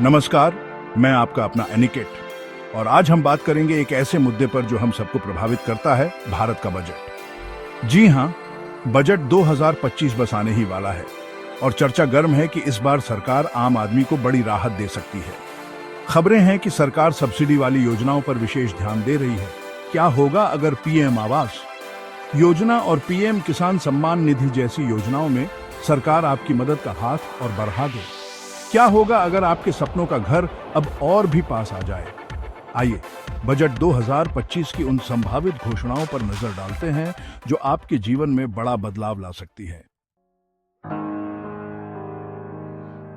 नमस्कार, मैं आपका अपना एनिकेट और आज हम बात करेंगे एक ऐसे मुद्दे पर जो हम सबको प्रभावित करता है, भारत का बजट। जी हाँ, बजट 2025 बस आने ही वाला है और चर्चा गर्म है कि इस बार सरकार आम आदमी को बड़ी राहत दे सकती है। खबरें हैं कि सरकार सब्सिडी वाली योजनाओं पर विशेष ध्यान दे रही है। क्या होगा अगर पीएम आवास योजना और पीएम किसान सम्मान निधि जैसी योजनाओं में सरकार आपकी मदद का हाथ और बढ़ा दे? क्या होगा अगर आपके सपनों का घर अब और भी पास आ जाए? आइए बजट 2025 की उन संभावित घोषणाओं पर नजर डालते हैं जो आपके जीवन में बड़ा बदलाव ला सकती है।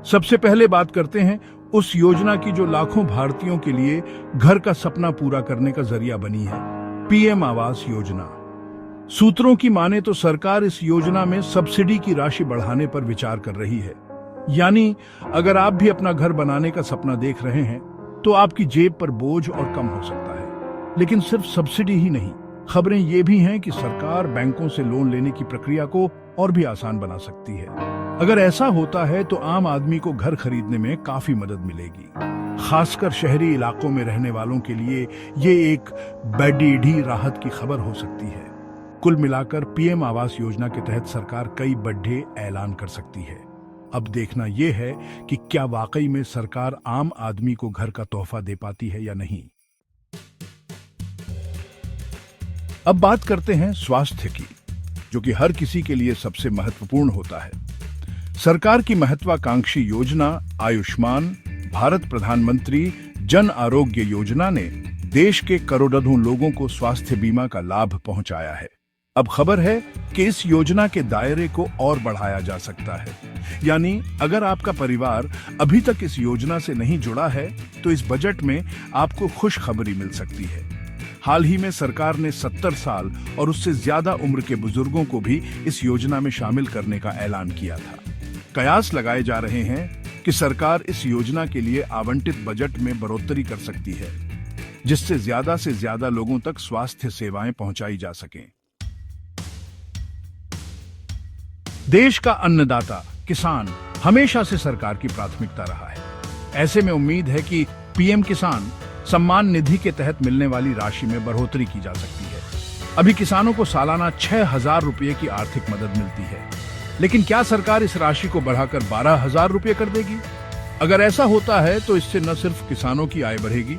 सबसे पहले बात करते हैं उस योजना की जो लाखों भारतीयों के लिए घर का सपना पूरा करने का जरिया बनी है, पीएम आवास योजना। सूत्रों की माने तो सरकार इस योजना में सब्सिडी की राशि बढ़ाने पर विचार कर रही है। यानी अगर आप भी अपना घर बनाने का सपना देख रहे हैं तो आपकी जेब पर बोझ और कम हो सकता है। लेकिन सिर्फ सब्सिडी ही नहीं, खबरें ये भी हैं कि सरकार बैंकों से लोन लेने की प्रक्रिया को और भी आसान बना सकती है। अगर ऐसा होता है तो आम आदमी को घर खरीदने में काफी मदद मिलेगी। खासकर शहरी इलाकों में रहने वालों के लिए ये एक बड़ी राहत की खबर हो सकती है। कुल मिलाकर पीएम आवास योजना के तहत सरकार कई बड़े ऐलान कर सकती है। अब देखना यह है कि क्या वाकई में सरकार आम आदमी को घर का तोहफा दे पाती है या नहीं। अब बात करते हैं स्वास्थ्य की, जो कि हर किसी के लिए सबसे महत्वपूर्ण होता है। सरकार की महत्वाकांक्षी योजना आयुष्मान भारत प्रधानमंत्री जन आरोग्य योजना ने देश के करोड़ों लोगों को स्वास्थ्य बीमा का लाभ पहुंचाया है। अब खबर है कि इस योजना के दायरे को और बढ़ाया जा सकता है। यानी अगर आपका परिवार अभी तक इस योजना से नहीं जुड़ा है तो इस बजट में आपको खुशखबरी मिल सकती है। हाल ही में सरकार ने 70 साल और उससे ज्यादा उम्र के बुजुर्गों को भी इस योजना में शामिल करने का ऐलान किया था। कयास लगाए जा रहे हैं कि सरकार इस योजना के लिए आवंटित बजट में बढ़ोतरी कर सकती है, जिससे ज्यादा से ज्यादा लोगों तक स्वास्थ्य सेवाएं पहुंचाई जा सकें। देश का अन्नदाता किसान हमेशा से सरकार की प्राथमिकता रहा है। ऐसे में उम्मीद है कि पीएम किसान सम्मान निधि के तहत मिलने वाली राशि में बढ़ोतरी की जा सकती है। अभी किसानों को सालाना 6,000 रुपये की आर्थिक मदद मिलती है, लेकिन क्या सरकार इस राशि को बढ़ाकर 12,000 रुपये कर देगी? अगर ऐसा होता है तो इससे न सिर्फ किसानों की आय बढ़ेगी,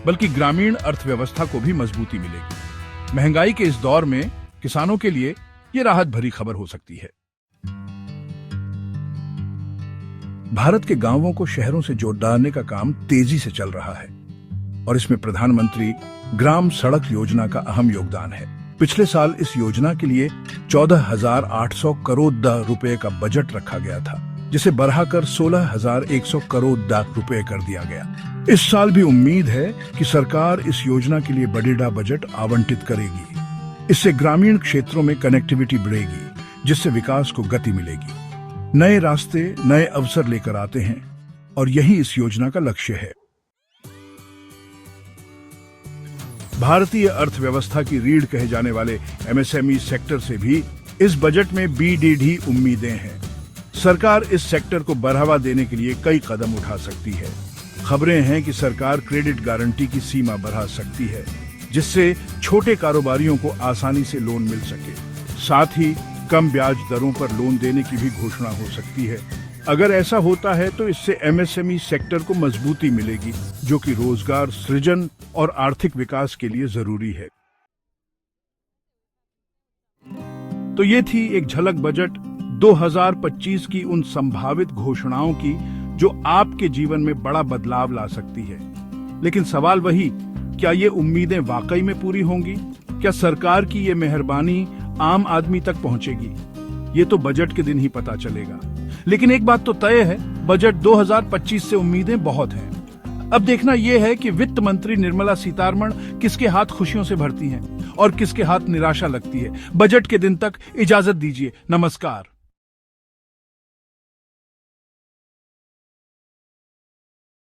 बल्कि ग्रामीण अर्थव्यवस्था को भी मजबूती मिलेगी। महंगाई के इस दौर में किसानों के लिए ये राहत भरी खबर हो सकती है। भारत के गांवों को शहरों से जोड़ने का काम तेजी से चल रहा है और इसमें प्रधानमंत्री ग्राम सड़क योजना का अहम योगदान है। पिछले साल इस योजना के लिए 14,800 करोड़ रुपए का बजट रखा गया था, जिसे बढ़ाकर 16,100 करोड़ रुपए कर दिया गया। इस साल भी उम्मीद है कि सरकार इस योजना के लिए बड़ा बजट आवंटित करेगी। इससे ग्रामीण क्षेत्रों में कनेक्टिविटी बढ़ेगी, जिससे विकास को गति मिलेगी। नए रास्ते नए अवसर लेकर आते हैं और यही इस योजना का लक्ष्य है। भारतीय अर्थव्यवस्था की रीढ़ कहे जाने वाले एमएसएमई सेक्टर से भी इस बजट में बड़ी उम्मीदें हैं। सरकार इस सेक्टर को बढ़ावा देने के लिए कई कदम उठा सकती है। खबरें हैं कि सरकार क्रेडिट गारंटी की सीमा बढ़ा सकती है, जिससे छोटे कारोबारियों को आसानी से लोन मिल सके। साथ ही कम ब्याज दरों पर लोन देने की भी घोषणा हो सकती है। अगर ऐसा होता है तो इससे एमएसएमई सेक्टर को मजबूती मिलेगी, जो कि रोजगार सृजन और आर्थिक विकास के लिए जरूरी है। तो ये थी एक झलक बजट 2025 की उन संभावित घोषणाओं की जो आपके जीवन में बड़ा बदलाव ला सकती है। लेकिन सवाल वही, क्या ये उम्मीदें वाकई में पूरी होंगी? क्या सरकार की ये मेहरबानी आम आदमी तक पहुंचेगी? ये तो बजट के दिन ही पता चलेगा। लेकिन एक बात तो तय है, बजट 2025 से उम्मीदें बहुत हैं। अब देखना यह है कि वित्त मंत्री निर्मला सीतारमण किसके हाथ खुशियों से भरती हैं और किसके हाथ निराशा लगती है। बजट के दिन तक इजाजत दीजिए। नमस्कार।